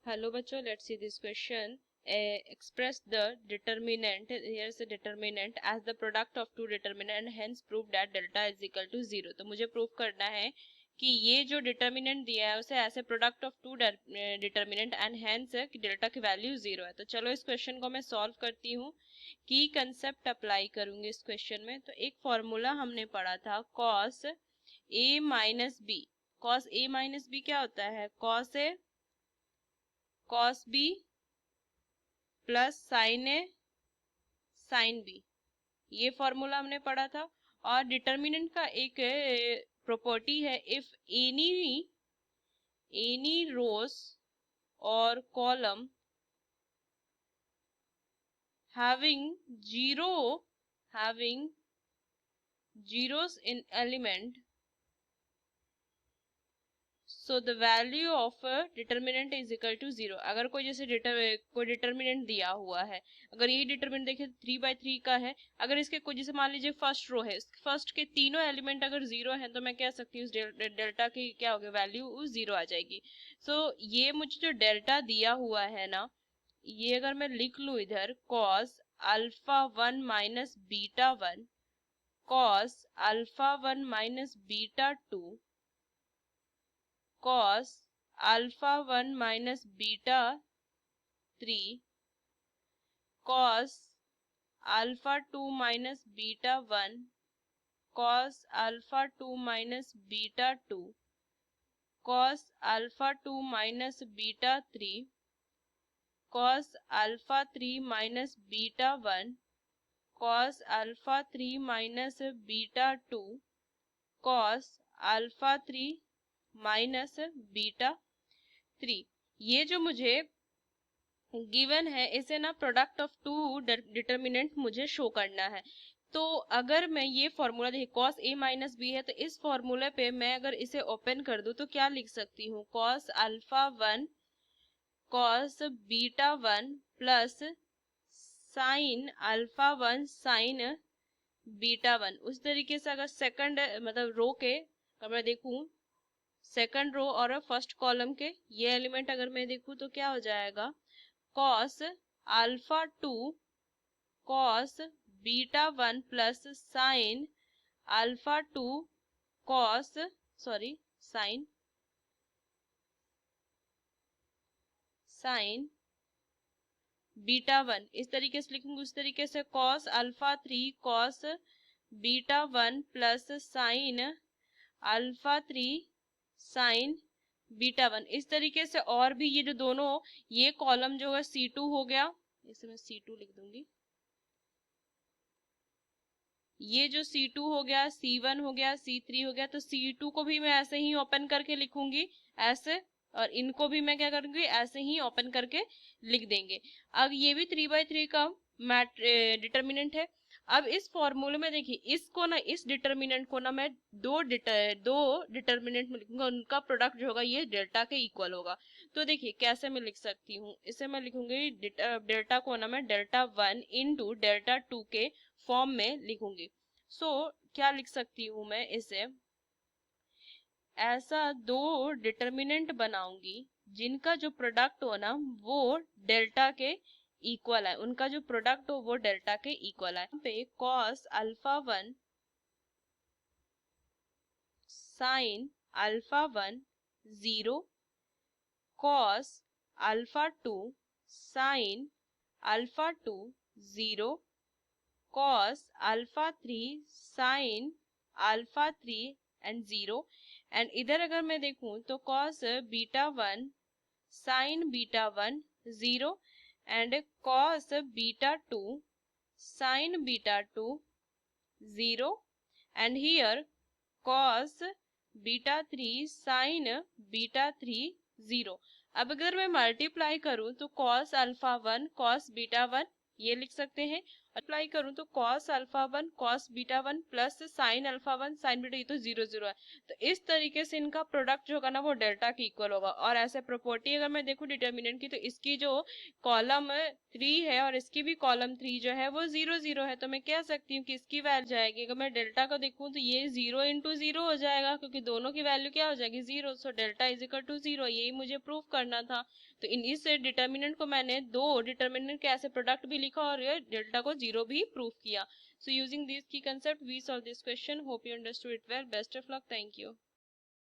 Hello बच्चों, let's see this question. Express the determinant, here is a determinant as the product of two determinant and hence prove that delta is equal to 0. तो मुझे prove करना है कि ये जो determinant दिया है उसे ऐसे product of two determinant and hence कि डेल्टा की वैल्यू 0 है। तो चलो इस क्वेश्चन को मैं सॉल्व करती हूँ, की कंसेप्ट अप्लाई करूंगी इस क्वेश्चन में। तो एक फॉर्मूला हमने पढ़ा था cos a माइनस बी। cos a माइनस बी क्या होता है? cos a cos b plus sine A sine B, ये फॉर्मूला हमने पढ़ा था। और डिटर्मिनेंट का एक प्रॉपर्टी है, इफ एनी रोज और column having zeros in element, so the value of determinant is equal to 0। अगर कोई जैसे कोई डिटर्मिनेंट दिया हुआ है, अगर यही डिटर्मिनेंट देखिए 3/3 का है, अगर इसके कोई जैसे मान लीजिए फर्स्ट रो है, फर्स्ट के तीनों एलिमेंट अगर 0 है तो मैं कह सकती हूँ डेल्टा की क्या होगी वैल्यू, उस 0 आ जाएगी। सो ये मुझे जो डेल्टा दिया हुआ है ना, ये अगर मैं लिख लू इधर cos alpha 1 minus beta 1, cos alpha 1 minus beta 2, cos alpha 1 minus beta 3, cos alpha 2 minus beta 1, cos alpha 2 minus beta 2, cos alpha 2 minus beta 3, cos alpha 3 minus beta 1, cos alpha 3 minus beta 2, cos alpha 3 minus beta 3। ये जो मुझे given है इसे ना product of two determinant मुझे show करना है। तो अगर मैं ये फॉर्मूला देखिए cos a माइनस बी है, तो इस फॉर्मूले पे मैं अगर इसे ओपन कर दूं तो क्या लिख सकती हूँ? cos alpha 1 cos beta 1 plus sine alpha 1 sign beta 1। उस तरीके से अगर सेकंड मतलब रो के अगर मैं देखूं, सेकंड रो और फर्स्ट कॉलम के ये एलिमेंट अगर मैं देखूं तो क्या हो जाएगा? cos alpha 2 cos beta 1 plus sine alpha 2 cos sign beta 1, इस तरीके से लिखूंगी। उस तरीके से cos alpha 3 cos beta 1 plus sine alpha 3 sign beta 1, इस तरीके से। और भी ये जो दोनों ये कॉलम जो है C2 हो गया, इसे मैं C2 लिख दूंगी। ये जो C2 हो गया, C1 हो गया, C3 हो गया, तो C2 को भी मैं ऐसे ही ओपन करके लिखूंगी ऐसे, और इनको भी मैं क्या करूंगी ऐसे ही ओपन करके लिख देंगे। अब ये भी 3/3 का डिटर्मिनेंट है। अब इस फॉर्मूले में देखिए, इसको ना इस डिटर्मिनेंट को ना मैं दो डिटर्मिनेंट में लिखूंगा, उनका प्रोडक्ट जो होगा ये डेल्टा के इक्वल होगा। तो देखिए कैसे मैं लिख सकती हूँ, इसे मैं लिखूंगी डेल्टा को ना मैं डेल्टा 1 इंटू डेल्टा 2 के फॉर्म में लिखूंगी। क्या लिख सकती हूँ मैं इसे, ऐसा दो डिटर्मिनेंट बनाऊंगी जिनका जो प्रोडक्ट हो ना वो डेल्टा के इक्वल है, उनका जो प्रोडक्ट हो वो डेल्टा के इक्वल है। पे cos alpha 1 sine alpha 1 0, cos alpha 2 sine alpha 2 0, cos alpha 3 sine alpha 3 and 0। And इधर अगर मैं देखूं तो cos beta 1 sign beta 1 0 and cos beta 2 sign beta 2 0 and here cos beta 3 sign beta 3 0। अब अगर मैं मल्टीप्लाई करूं तो cos अल्फा 1 cos बीटा 1 ये लिख सकते हैं, अप्लाई करूं तो cos alpha 1 cos beta 1 plus sin alpha 1 sin beta, ये तो 0 0 है, तो इस तरीके से इनका प्रोडक्ट जो होगा ना वो डेल्टा के इक्वल होगा। और ऐसे प्रॉपर्टी अगर मैं देखूं डिटर्मिनेंट की, तो इसकी जो कॉलम 3 है और इसकी भी कॉलम 3 जो है वो 0 0 है, तो मैं कह सकती हूँ कि इसकी वैल्यू जाएगी, अगर मैं डेल्टा को देखूं तो ये 0 × 0 हो जाएगा, क्योंकि दोनों की वैल्यू क्या हो जाएगी 0, so delta is equal to 0, यही मुझे प्रूव करना था। तो इन इस डिटर्मिनेंट को मैंने दो डिटर्मिनेंट के ऐसे प्रोडक्ट भी लिखा और ये डेल्टा को 0 भी प्रूव किया। So using this key concept we solve this question. Hope you understood it well. Best of luck. Thank you.